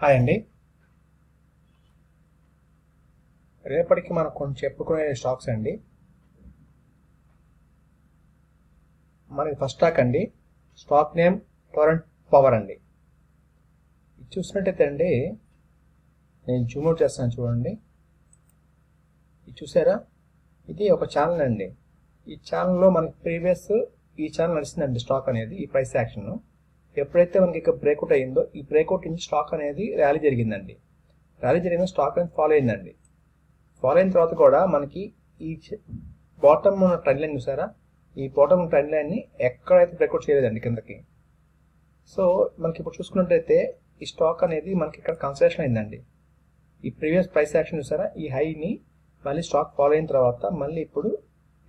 Hi అండి. రేపటికి మనం కొంచెం చెప్పుకునే స్టాక్స్ అండి. మనకి ఫస్ట్ స్టాక్ అండి, స్టాక్ నేమ్ టొరెంట్ పవర్ అండి. ఇది చూసినట్టయితే అండి, నేను జూమ్ అవుట్ చేస్తాను చూడండి. ఇది చూసారా, ఇది ఒక ఛానల్ అండి. ఈ ఛానల్లో మనకి ఈ ఛానల్ నడిచిందండి స్టాక్ అనేది, ఈ ప్రైస్ యాక్షన్. ఎప్పుడైతే మనకి ఇక బ్రేక్అవుట్ అయ్యిందో, ఈ బ్రేక్అవుట్ నుంచి స్టాక్ అనేది ర్యాలీ జరిగిందండి. ర్యాలీ జరిగిన స్టాక్ అనేది ఫాలో అయిందండి. ఫాలో అయిన తర్వాత కూడా మనకి ఈ బాటమ్ ఉన్న ట్రెండ్ లైన్ చూసారా, ఈ బాటమ్ ట్రెండ్ లైన్ని ఎక్కడైతే బ్రేక్అవుట్ చేయలేదండి కిందకి. సో మనకి ఇప్పుడు చూసుకున్నట్టయితే ఈ స్టాక్ అనేది మనకి ఇక్కడ కన్సల్టేషన్ అయిందండి. ఈ ప్రీవియస్ ప్రైస్ యాక్షన్ చూసారా, ఈ హైని మళ్ళీ స్టాక్ ఫాలో అయిన తర్వాత మళ్ళీ ఇప్పుడు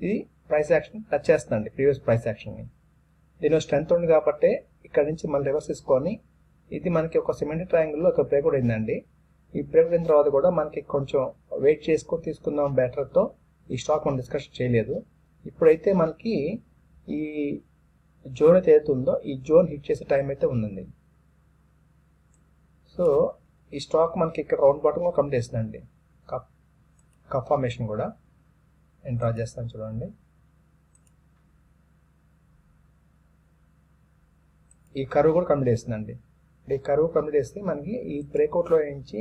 ఇది ప్రైస్ యాక్షన్ టచ్ చేస్తుందండి, ప్రీవియస్ ప్రైస్ యాక్షన్ని. దీనిలో స్ట్రెంత్ ఉంది కాబట్టి ఇక్కడ నుంచి మళ్ళీ రివర్స్ తీసుకొని ఇది మనకి ఒక సిమెంట్ ట్రయాంగిల్లో ఒక బ్రేక్అవుట్ అయిందండి. ఈ బ్రేక్అవుట్ అయిన తర్వాత కూడా మనకి కొంచెం వెయిట్ చేసుకొని తీసుకుందాం బెటర్తో ఈ స్టాక్ మనం డిస్కషన్ చేయలేదు. ఇప్పుడైతే మనకి ఈ జోన్ అయితే ఏదైతుందో ఈ జోన్ హిట్ చేసే టైం అయితే ఉందండి. సో ఈ స్టాక్ మనకి ఇక్కడ రౌండ్ బాటమ్ కూడా కంప్లీట్ చేస్తుందండి. కప్ ఫార్మేషన్ కూడా నేను డ్రా చేస్తాను చూడండి. ఈ కరువు కూడా కంప్లీట్ చేస్తుందండి. ఈ కరువు కంప్లీట్ చేస్తే మనకి ఈ బ్రేక్అవుట్లో నుంచి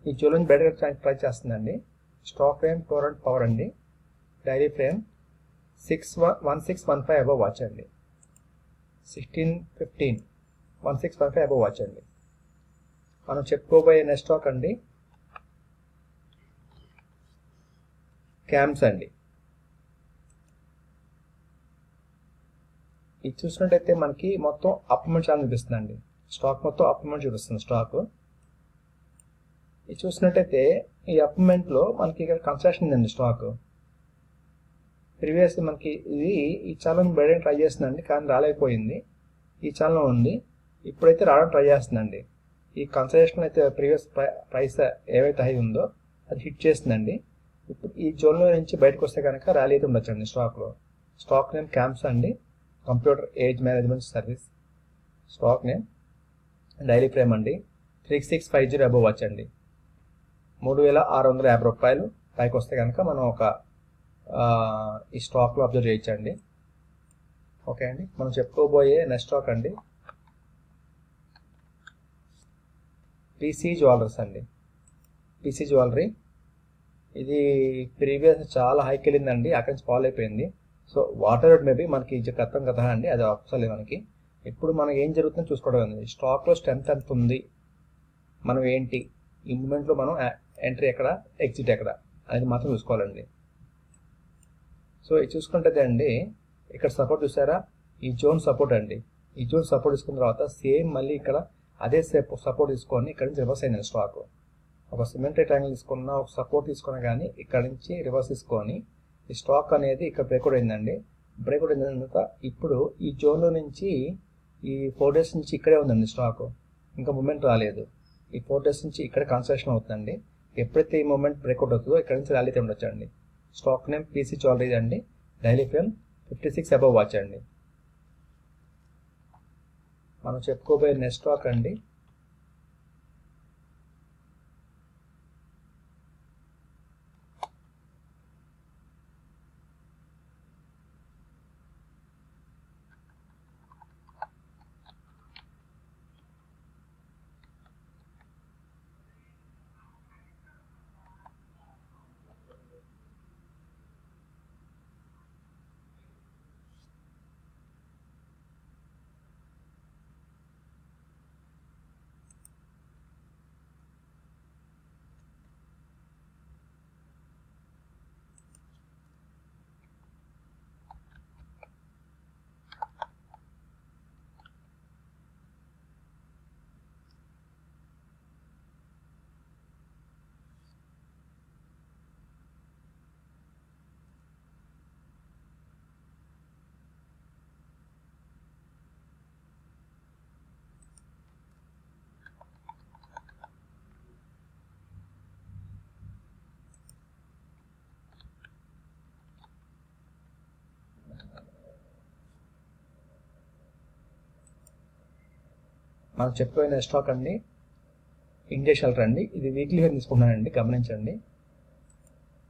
ఈ జోన్ నుంచి బయటకు ట్రై చేస్తుందండి. స్టాక్ నేమ్ టొరెంట్ పవర్ అండి. డైలీ ఫ్రేమ్ 1615 అబవ్ వాచ్ అండి. 1615 1615 అబవ్ వాచ్ అండి. మనం చెప్పుకోబోయే నెక్స్ట్ స్టాక్ అండి క్యామ్స్ అండి. ఇది చూసినట్టయితే మనకి మొత్తం అప్మెంట్ ఛానల్ చూపిస్తుందండి. స్టాక్ మొత్తం అప్మెంట్ చూపిస్తుంది స్టాక్. ఇది చూసినట్టయితే ఈ అప్మెంట్లో మనకి ఇక్కడ కన్స్ట్రక్షన్ ఉందండి స్టాక్. ప్రీవియస్ మనకి ఇది ఈ ఛానల్ బయట ట్రై చేస్తుందండి, కానీ రాలేకపోయింది. ఈ ఛానల్ ఉంది, ఇప్పుడైతే రావడం ట్రై చేస్తుందండి. ఈ కన్సల్టేషన్ అయితే ప్రీవియస్ ప్రైస్ ఏవైతే హై ఉందో అది హిట్ చేస్తుందండి. ఇప్పుడు ఈ జోన్లో నుంచి బయటకు వస్తే కనుక ర్యాలీ అయితే ఉండొచ్చండి స్టాక్లో. స్టాక్ నేమ్ క్యాంప్స్ అండి, computer age management service. Stock name daily frame అండి 3650 అబవ్ వాచ్ అండి. 3650 రూపాయలు పైకి వస్తే కనుక మనం ఒక ఈ స్టాక్లో అబ్జర్వ్ చేయొచ్చండి. ఓకే అండి, మనం చెప్పుకోబోయే నెక్స్ట్ స్టాక్ అండి పీసీ జ్యువెలర్స్ అండి. పీసీ జ్యువెలరీ ఇది ప్రీవియస్ చాలా హైకి వెళ్ళిందండి, అక్కడి నుంచి ఫాల్ అయిపోయింది. సో వాటర్ మేబీ మనకి అర్థం కదా అండి, అది అవసరం మనకి. ఇప్పుడు మనకి ఏం జరుగుతుందో చూసుకోవడం అండి. స్టాక్లో స్ట్రెంత్ ఎంత ఉంది, మనం ఏంటి, ఈ మూమెంట్లో మనం ఎంట్రీ ఎక్కడ, ఎగ్జిట్ ఎక్కడ అనేది మాత్రం చూసుకోవాలండి. సో ఇది చూసుకుంటే అండి, ఇక్కడ సపోర్ట్ చూసారా, ఈ జోన్ సపోర్ట్ అండి. ఈ జోన్ సపోర్ట్ తీసుకున్న తర్వాత సేమ్ మళ్ళీ ఇక్కడ అదే సపోర్ట్ తీసుకొని ఇక్కడ నుంచి రివర్స్ అయిందండి స్టాక్. ఒక సిమెంట్ ట్రయాంగిల్ తీసుకున్న, ఒక సపోర్ట్ తీసుకున్నా కానీ ఇక్కడ నుంచి రివర్స్ తీసుకొని ఈ స్టాక్ అనేది ఇక్కడ బ్రేక్అవుట్ అయిందండి. బ్రేక్అవుట్ అయిన తర్వాత ఇప్పుడు ఈ జోన్లో నుంచి ఈ 4 days నుంచి ఇక్కడే ఉందండి స్టాక్, ఇంకా మూమెంట్ రాలేదు. ఈ 4 days నుంచి ఇక్కడ కన్స్ట్రక్షన్ అవుతుందండి. ఎప్పుడైతే ఈ మూమెంట్ బ్రేక్అవుట్ అవుతుందో ఇక్కడ నుంచి ర్యాలీ అయితే ఉండొచ్చండి. స్టాక్ నేమ్ పీసీ జ్యువెలరీ అండి. డైలీ ఫ్రేమ్ 56 అబవ్ వాచ్ అండి. మనం చెప్పుకోబోయే నెక్స్ట్ స్టాక్ అండి మనం చెప్పుకునే స్టాక్ అండి ఇండియా షెల్టర్ అండి. ఇది వీక్లీ ఫ్రేమ్ తీసుకున్నానండి, గమనించండి.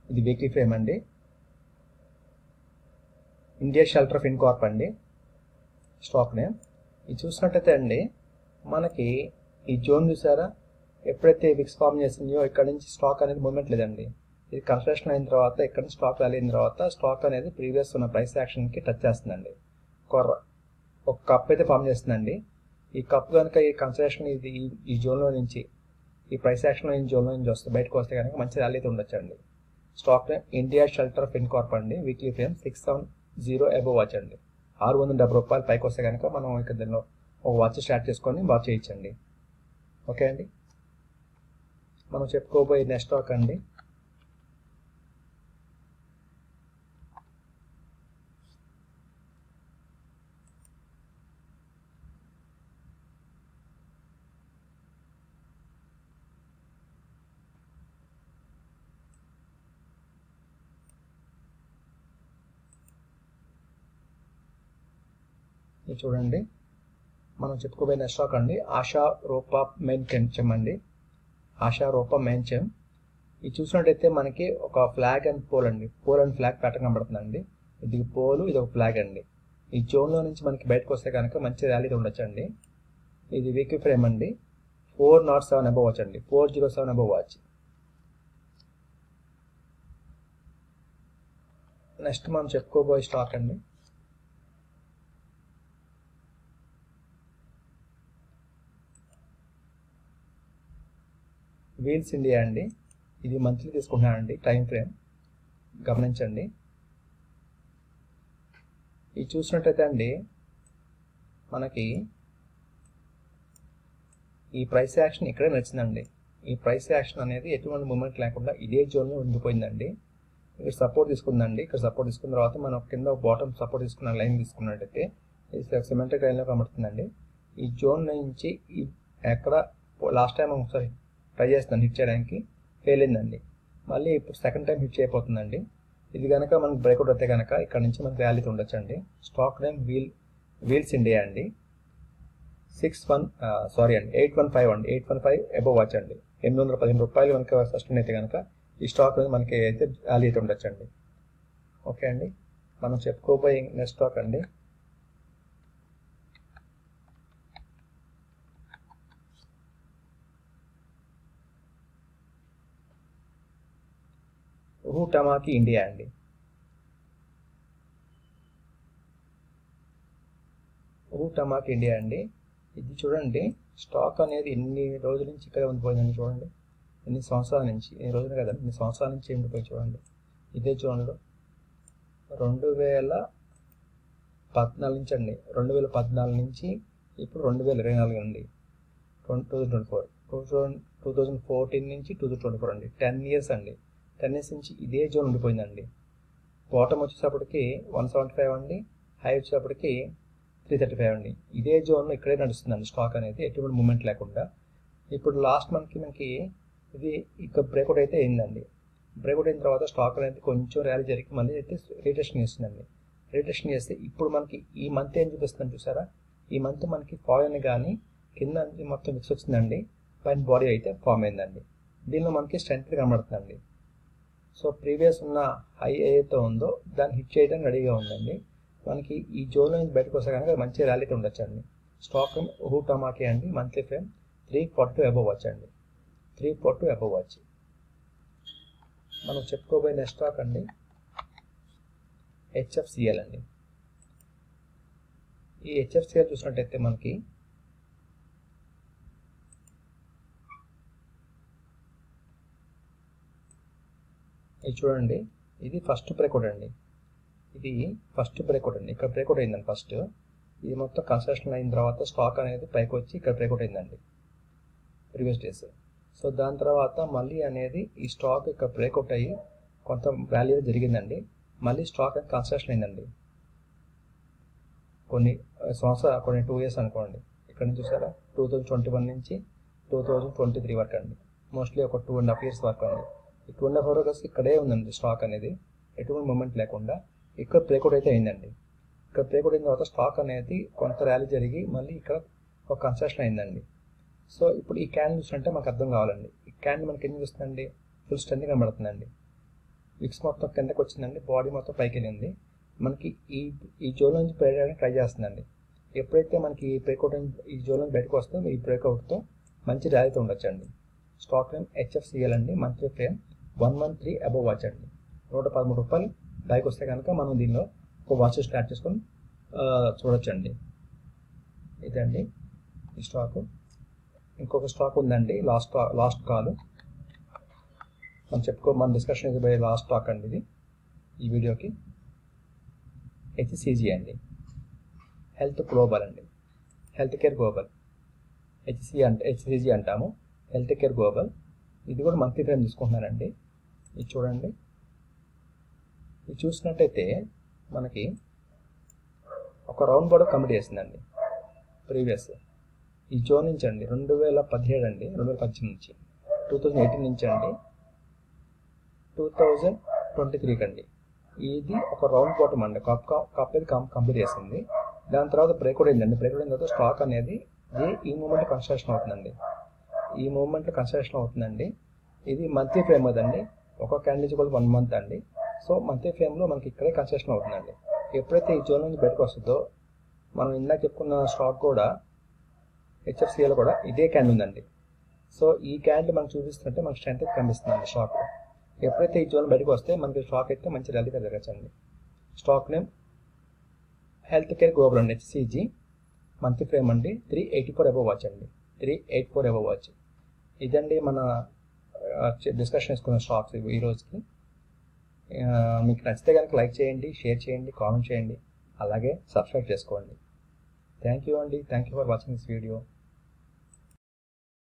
ఇది వీక్లీ ఫ్రేమ్ అండి. ఇండియా షెల్టర్ ఫిన్ కార్ప్ అండి స్టాక్ నేమ్. ఇది చూసినట్టయితే అండి మనకి ఈ జోన్ చూసారా, ఎప్పుడైతే విక్స్ ఫామ్ చేసిందో ఇక్కడ నుంచి స్టాక్ అనేది మూవ్మెంట్ లేదండి. ఇది కన్స్ట్రక్షన్ అయిన తర్వాత ఇక్కడ నుంచి స్టాక్ ర్యాలీ అయిన తర్వాత స్టాక్ అనేది ప్రీవియస్ ఉన్న ప్రైస్ యాక్షన్కి టచ్ చేస్తుందండి. ఒక కప్ అయితే ఫామ్ చేస్తుందండి. ఈ కప్ కనుక ఈ కన్స్ట్రక్షన్ ఇది ఈ జోన్లో నుంచి ఈ ప్రైస్ యాక్షన్లో ఈ జోన్లో నుంచి వస్తే బయటకు వస్తే కనుక మంచి ర్యాలీ అయితే ఉండొచ్చండి. స్టాక్ నేమ్ ఇండియా షెల్టర్ ఫిన్ కార్ప్ అండి. వీక్లీ ఫ్రేమ్ 670 అబోవ్ వాచ్ అండి. 670 రూపాయలు పైకి వస్తే కనుక మనం ఇక్కడ దీనిలో ఒక వాచ్ స్టార్ట్ చేసుకొని వాచ్ చేయొచ్చండి. ఓకే అండి. మనం చెప్పుకోబోయే నెక్స్ట్ స్టాక్ అండి ఇది చూడండి. మనం చెప్పుకోబోయే నెక్స్ట్ స్టాక్ అండి ఆశా రూపా మెయిన్ కెంచం అండి. ఆశా రూపా మెయిన్. ఇది చూసినట్టయితే మనకి ఒక ఫ్లాగ్ అండ్ పోల్ అండి. పోల్ అండ్ ఫ్లాగ్ ప్యాటర్న్ కనబడుతుందండి. ఇది పోలు, ఇది ఒక ఫ్లాగ్ అండి. ఈ జోన్లో నుంచి మనకి బయటకు వస్తే కనుక మంచి ర్యాలీ ఉండొచ్చండి. ఇది వీక్లీ ఫ్రేమ్ అండి. 407 అబోవ్ వాచ్ అండి. 407 అబోవ్ వాచ్. నెక్స్ట్ మనం చెప్పుకోబోయే స్టాక్ అండి వీల్స్ ఇండియా అండి. ఇది మంత్లీ తీసుకుంటున్నానండి, టైం ఫ్రేమ్ గమనించండి. ఇది చూసినట్టయితే అండి మనకి ఈ ప్రైస్ యాక్షన్ ఇక్కడే నచ్చిందండి. ఈ ప్రైస్ యాక్షన్ అనేది ఎటువంటి మూమెంట్ లేకుండా ఇదే జోన్లో ఉండిపోయిందండి. ఇక్కడ సపోర్ట్ తీసుకుందండి. ఇక్కడ సపోర్ట్ తీసుకున్న తర్వాత మనం కింద బాటమ్ సపోర్ట్ తీసుకున్న లైన్ తీసుకున్నట్టయితే ఇది సిమెట్రిక్ లైన్లో కనబడుతుందండి. ఈ జోన్ నుంచి ఎక్కడ లాస్ట్ టైం ఒకసారి ట్రై చేస్తున్నాను హిట్ చేయడానికి, ఫెయిల్ అయిందండి. మళ్ళీ ఇప్పుడు సెకండ్ టైం హిట్ చేయబోతుందండి. ఇది కనుక మనకు బ్రేక్అవుట్ అయితే కనుక ఇక్కడ నుంచి మనకు ర్యాలీ ఉండొచ్చండి. స్టాక్ నేమ్ వీల్స్ ఇండియా అండి. 815 అండి. 815 అబోవ్ వాచ్ అండి. 815 రూపాయలు కనుక సస్టైన్ అయితే కనుక ఈ స్టాక్ మనకి అయితే ర్యాలీ అయితే ఉండొచ్చండి. ఓకే అండి. మనం చెప్పుకోబోయే నెక్స్ట్ స్టాక్ అండి హూటామాకి ఇండియా అండి. హూటామాకి ఇండియా అండి. ఇది చూడండి, స్టాక్ అనేది ఎన్ని రోజుల నుంచి ఇక్కడ ఉండిపోయిందని చూడండి. ఎన్ని సంవత్సరాల నుంచి, ఎన్ని రోజులు కదండి, ఎన్ని సంవత్సరాల నుంచి ఉండిపోయి చూడండి. ఇదే జోన్లో 2014 నుంచి అండి. 2014 నుంచి ఇప్పుడు 2024 అండి. 2014 నుంచి 2024 అండి. 10 ఇయర్స్ అండి. 10 ఇయర్స్ నుంచి ఇదే జోన్ ఉండిపోయిందండి. బాటమ్ వచ్చేటప్పటికి 175 అండి. హై వచ్చేటప్పటికి 335 అండి. ఇదే జోన్లో ఇక్కడే నడుస్తుందండి స్టాక్ అనేది, ఎటువంటి మూమెంట్ లేకుండా. ఇప్పుడు లాస్ట్ మనకి ఇది ఇక బ్రేక్అవుట్ అయితే అయిందండి. బ్రేక్అవుట్ అయిన తర్వాత స్టాక్ అనేది కొంచెం ర్యాలీ జరిగి మళ్ళీ అయితే రీటెస్టింగ్ చేస్తుందండి. రీటెస్టింగ్ చేస్తే ఇప్పుడు మనకి ఈ మంత్ ఏం చూపిస్తుందని చూసారా, ఈ మంత్ మనకి ఫాల్ అని కానీ కింద మొత్తం మిక్స్ వచ్చిందండి, పైన బాడీ అయితే ఫామ్ అయిందండి. దీనిలో మనకి స్ట్రెంత్ కనబడుతుందండి. సో ప్రీవియస్ ఉన్న హై ఏదైతే ఉందో దాన్ని హిట్ చేయడానికి రెడీగా ఉందండి. మనకి ఈ జోన్లో నుంచి బయటకు వస్తే కనుక మంచి ర్యాలీ ఉండొచ్చండి. స్టాక్ హూటామాకి అండి. మంత్లీ ఫ్రేమ్ 342 అబోవ్ వాచ్ అండి. 342 అబోవ్ వాచ్. మనం చెప్పుకోబోయే నెక్స్ట్ స్టాక్ అండి హెచ్ఎఫ్సిఎల్ అండి. ఈ హెచ్ఎఫ్సిఎల్ చూసినట్టయితే మనకి ఇది చూడండి, ఇది ఫస్ట్ బ్రేక్అవుట్ అండి. ఇది ఫస్ట్ బ్రేక్అవుట్ అండి. ఇక్కడ బ్రేక్అవుట్ అయిందండి ఫస్ట్. ఇది మొత్తం కన్స్ట్రక్షన్ అయిన తర్వాత స్టాక్ అనేది పైకి వచ్చి ఇక్కడ బ్రేక్అవుట్ అయిందండి ప్రీవియస్ డేస్. సో దాని తర్వాత మళ్ళీ అనేది ఈ స్టాక్ ఇక్కడ బ్రేక్అవుట్ అయ్యి కొంత వాల్యూ జరిగిందండి. మళ్ళీ స్టాక్ అనేది కన్స్ట్రక్షన్ అయిందండి. కొన్ని 2 ఇయర్స్ అనుకోండి. ఇక్కడ నుంచి చూసారా 2021 నుంచి 2023 వరకు అండి. మోస్ట్లీ ఒక 2.5 ఇయర్స్ వరకు అండి. ఈ 2.5 ఇయర్స్ ఇక్కడే ఉందండి స్టాక్ అనేది, ఎటువంటి మూమెంట్ లేకుండా. ఇక్కడ బ్రేక్అవుట్ అయితే అయిందండి. ఇక్కడ బ్రేక్అవుట్ అయిన తర్వాత స్టాక్ అనేది కొంత ర్యాలీ జరిగి మళ్ళీ ఇక్కడ ఒక కన్స్ట్రక్షన్ అయిందండి. సో ఇప్పుడు ఈ క్యాండిల్ చూసినట్టే మనకు అర్థం కావాలండి. ఈ క్యాండిల్ మనకి ఏం చూస్తుందండి, ఫుల్ స్ట్రెంత్ కనబడుతుందండి. విక్స్ మొత్తం కిందకి వచ్చిందండి, బాడీ మొత్తం పైకి వెళ్ళింది. మనకి ఈ జోన్ నుంచి బయటకి ట్రై చేస్తుందండి. ఎప్పుడైతే మనకి ఈ బ్రేక్అవుట్ ఈ జోన్ నుంచి బయటకు వస్తే ఈ బ్రేక్అవుట్తో మంచి ర్యాలీతో ఉండొచ్చండి. స్టాక్ నేమ్ HFCL అండి. మంత్లీ ఫ్రేమ్ 113 అబవ్ వాచ్ అండి. 113 రూపాయలు పైకి వస్తే కనుక మనం దీనిలో ఒక వాచ్ స్టార్ట్ చేసుకొని చూడొచ్చండి. ఇదండి ఈ స్టాకు. ఇంకొక స్టాక్ ఉందండి, లాస్ట్ కాల్ మనం డిస్కషన్ అయిపోయే లాస్ట్ స్టాక్ అండి ఇది ఈ వీడియోకి. HCG అండి, హెల్త్ గ్లోబల్ అండి, హెల్త్ కేర్ గ్లోబల్. HCG అంటాము, హెల్త్ కేర్ గ్లోబల్. ఇది కూడా మంత్లీ ఫ్రేమ్ తీసుకుంటున్నానండి. ఇది చూడండి, ఇది చూసినట్టయితే మనకి ఒక రౌండ్ బోర్డ్ కంప్లీట్ చేసిందండి ప్రీవియస్ ఈ జోన్ నుంచి అండి. 2017 అండి, 2018 నుంచి 2018 నుంచి అండి 2023 కండి. ఇది ఒక రౌండ్ బాటమ్ అండి, కప్ ఇది కంప్లీట్ చేసింది. దాని తర్వాత బ్రేక్అవుట్ అయిందండి. బ్రేక్అవుట్ అయిన తర్వాత స్టాక్ అనేది ఈ మూమెంట్ కన్స్ట్రక్షన్ అవుతుందండి. ఈ మూమెంట్లో కన్స్ట్రక్షన్ అవుతుందండి. ఇది మంత్లీ ఫ్రేమ్ అదండి, ఒక క్యాండిల్ కూడా 1 మంత్ అండి. సో మంత్లీ ఫ్రేమ్లో మనకి ఇక్కడే కన్స్ట్రక్షన్ అవుతుందండి. ఎప్పుడైతే ఈ జోన్ నుంచి బయటకు వస్తుందో, మనం ఇందాక చెప్పుకున్న స్టాక్ కూడా HFCL కూడా ఇదే క్యాండిల్ ఉందండి. సో ఈ క్యాండిల్ మనం చూపిస్తుంటే మనకి స్ట్రెంత్ అయితే కనిపిస్తుందండి స్టాక్. ఎప్పుడైతే ఈ జోన్ బయటకు వస్తే మనకి స్టాక్ అయితే మంచి ర్యాలీగా జరగచ్చండి. Stock name health care global అండి, HCG. మంత్లీ ఫ్రేమ్ అండి 384 అబవ్ వాచ్ అండి, 384 అబవ్ వాచ్. ఇదండి మన డిస్కషన్ చేసుకున్న స్టాక్స్ ఈ రోజుకి. మీకు నచ్చితే కనుక లైక్ చేయండి, షేర్ చేయండి, కామెంట్ చేయండి, అలాగే సబ్స్క్రైబ్ చేసుకోండి. థ్యాంక్ యూ అండి. Thank you for watching this video.